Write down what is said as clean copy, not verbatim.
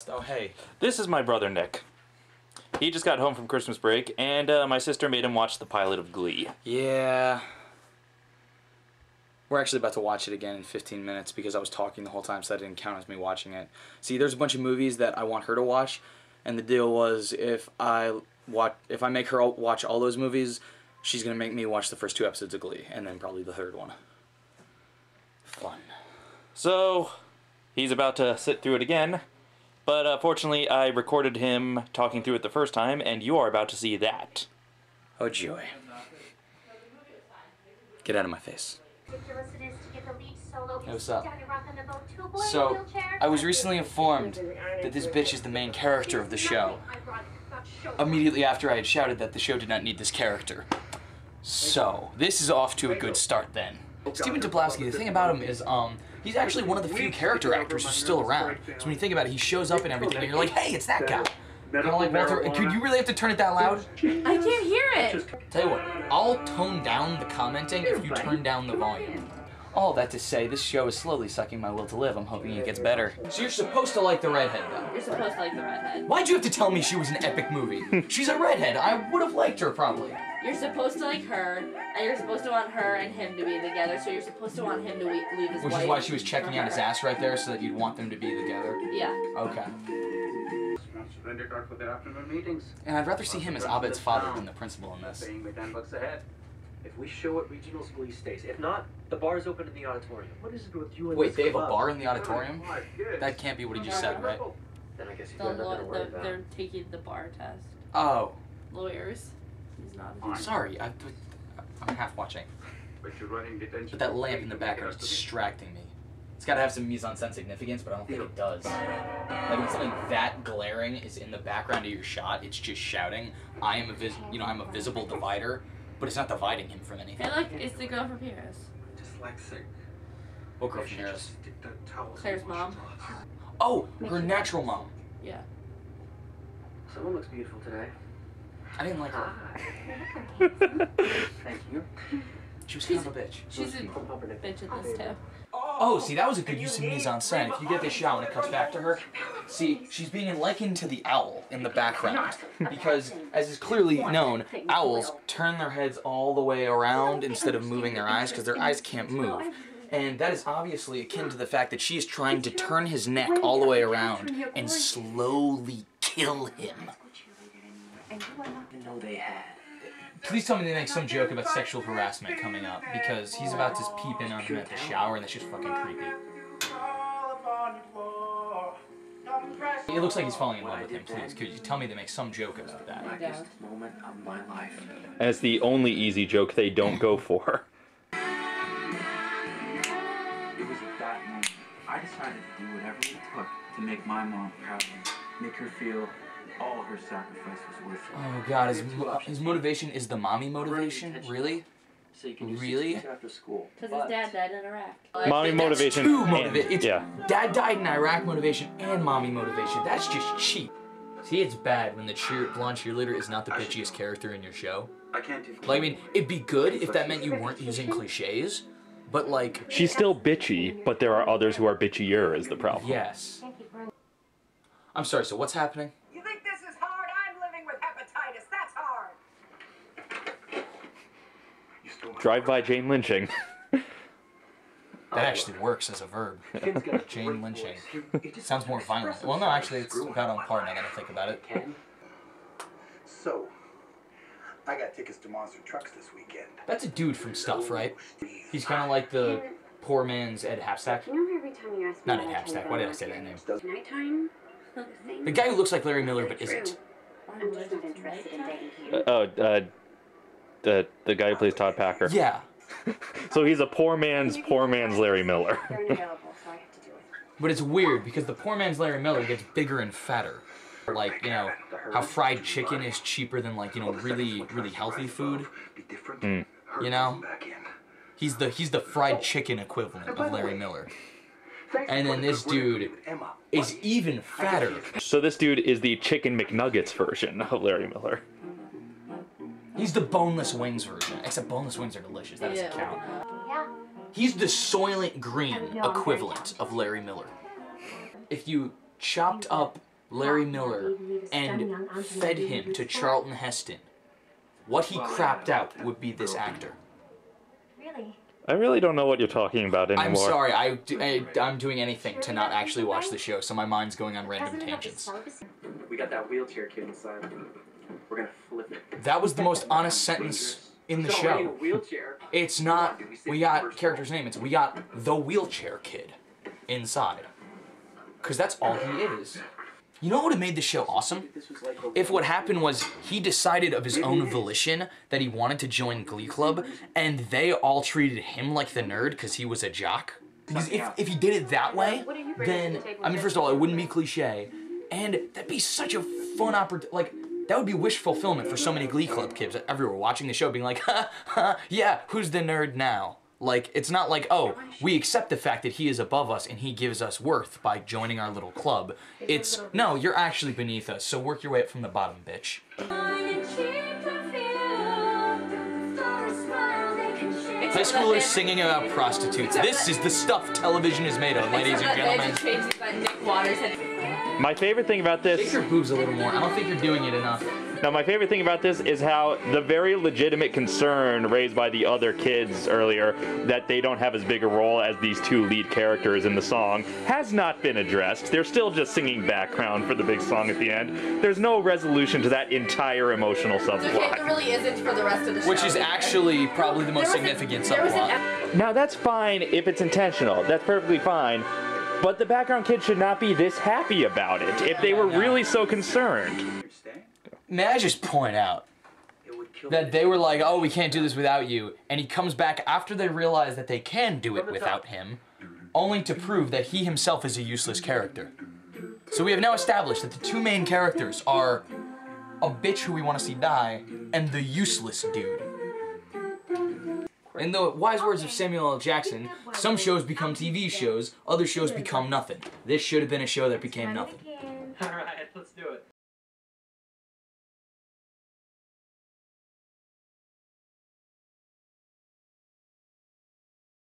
Oh hey, this is my brother Nick. He just got home from Christmas break, and my sister made him watch the pilot of Glee. Yeah. We're actually about to watch it again in 15 minutes because I was talking the whole time, so that didn't count as me watching it. See, there's a bunch of movies that I want her to watch, and the deal was if I make her watch all those movies, she's gonna make me watch the first 2 episodes of Glee, and then probably the 3rd one. Fun. So, he's about to sit through it again. But fortunately, I recorded him talking through it the first time, and you are about to see that. Oh joy. Get out of my face. Hey, what's up? So, I was recently informed that this bitch is the main character of the show. Immediately after I had shouted that the show did not need this character. So, this is off to a good start then. Stephen Tobolowsky, the thing about him is, he's actually one of the few character actors who's still around. So when you think about it, he shows up and everything, and you're like, hey, it's that guy. Kind of like Walter. Could you really have to turn it that loud? I can't hear it. Tell you what, I'll tone down the commenting if you turn down the volume. All that to say, this show is slowly sucking my will to live. I'm hoping it gets better. So you're supposed to like the redhead, though. You're supposed to like the redhead. Why'd you have to tell me she was an epic movie? She's a redhead. I would have liked her, probably. You're supposed to like her, and you're supposed to want her and him to be together, so you're supposed to want him to leave his wife. Which is why she was checking out his ass right there, so that you'd want them to be together? Yeah. Okay. And I'd rather see him as Abed's father than the principal in this. If we show at Regional's Glee stays. If not, the bar is open in the auditorium. What is it with you and Wait, they have a bar in the auditorium? That can't be what he just said, right? Then I guess you got nothing to worry about. They're taking the bar test. Oh. Lawyers. He's not. Sorry, I'm half watching. But that lamp in the background is distracting me. It's gotta have some mise-en-scène significance, but I don't think it does. Like when something that glaring is in the background of your shot, it's just shouting, I'm a visible divider, but it's not dividing him from anything. I feel like it's the girl from Paris. Dyslexic. What girl from Paris? Claire's mom. Oh, her natural mom. Yeah. Someone looks beautiful today. I didn't like her. Thank you. She was kind of a bitch. She's a bitch in this too. Oh, see, that was a good use of mise-en-scène. If you get this shot when it cuts back to her, see, she's being likened to the owl in the background. Because, as is clearly known, owls turn their heads all the way around instead of moving their eyes, because their eyes can't move. And that is obviously akin to the fact that she is trying to turn his neck all the way around and slowly kill him. No, they had. Please tell me they make some joke about sexual harassment coming up, because he's about to peep in on him at the shower, and that's just fucking creepy. It looks like he's falling in love with him, please. Could you tell me they make some joke about that? Moment of my life. And it's the only easy joke they don't go for. It was at that moment I decided to do whatever it took to make my mom proud of me, make her feel all her sacrifice was worth it. Oh god, his motivation is the mommy motivation? Really? Really? After school. Because his dad died in Iraq. Mommy motivation. It's dad died in Iraq motivation and mommy motivation. That's just cheap. See, it's bad when the blonde cheerleader is not the bitchiest character in your show. I can't do. Like, I mean, it'd be good if that meant you weren't using cliches, but like... She's still bitchy, but there are others who are bitchier is the problem. Yes. I'm sorry, so what's happening? You think this is hard? I'm living with hepatitis. That's hard. Drive-by Jane lynching. That actually works as a verb. Jane lynching. Sounds more violent. Well, no, actually, it's about on par, and I gotta think about it. So, I got tickets to Monster Trucks this weekend. That's a dude from Stuff, right? He's kind of like the poor man's Ed Halfstack. You know every time you ask me Not Ed Halfstack. Why did I say that name? Nighttime? The guy who looks like Larry Miller but isn't. I'm just not interested in dating you. The guy who plays Todd Packer. Yeah. So he's a poor man's Larry Miller. They're unavailable, so I have to do it. But it's weird because the poor man's Larry Miller gets bigger and fatter. Like, you know, how fried chicken is cheaper than, like, you know, really healthy food. Mm. You know? He's the fried chicken equivalent of Larry Miller. And then this dude is even fatter. So this dude is the Chicken McNuggets version of Larry Miller. He's the boneless wings version, except boneless wings are delicious. That doesn't count. Yeah. He's the Soylent Green equivalent of Larry Miller. If you chopped up Larry Miller and fed him to Charlton Heston, what he crapped out would be this actor. Really? I really don't know what you're talking about anymore. I'm sorry, I'm doing anything to not actually watch the show, so my mind's going on random tangents. We got that wheelchair kid inside. We're gonna flip it. That was the most honest sentence in the show. It's not, we got character's name, it's we got the wheelchair kid inside. Because that's all he is. You know what would have made the show awesome? If what happened was he decided of his own volition that he wanted to join Glee Club, and they all treated him like the nerd because he was a jock. Because if he did it that way, then, I mean, first of all, it wouldn't be cliche, and that'd be such a fun opportunity. Like, that would be wish fulfillment for so many Glee Club kids everywhere watching the show, being like, ha, ha, yeah, who's the nerd now? Like, it's not like, oh, we accept the fact that he is above us and he gives us worth by joining our little club. It's, no, you're actually beneath us, so work your way up from the bottom, bitch. High schoolers singing about prostitutes. This is the stuff television is made of, ladies and gentlemen. My favorite thing about this... Shake your boobs a little more. I don't think you're doing it enough. Now, my favorite thing about this is how the very legitimate concern raised by the other kids earlier that they don't have as big a role as these two lead characters in the song has not been addressed. They're still just singing background for the big song at the end. There's no resolution to that entire emotional subplot. There really isn't for the rest of the show. Which is actually probably the most significant subplot. Now, that's fine if it's intentional. That's perfectly fine. But the background kids should not be this happy about it if they were really so concerned. May I just point out that they were like, oh, we can't do this without you, and he comes back after they realize that they can do it without him, only to prove that he himself is a useless character. So we have now established that the two main characters are a bitch who we want to see die, and the useless dude. In the wise words of Samuel L. Jackson, some shows become TV shows, other shows become nothing. This should have been a show that became nothing.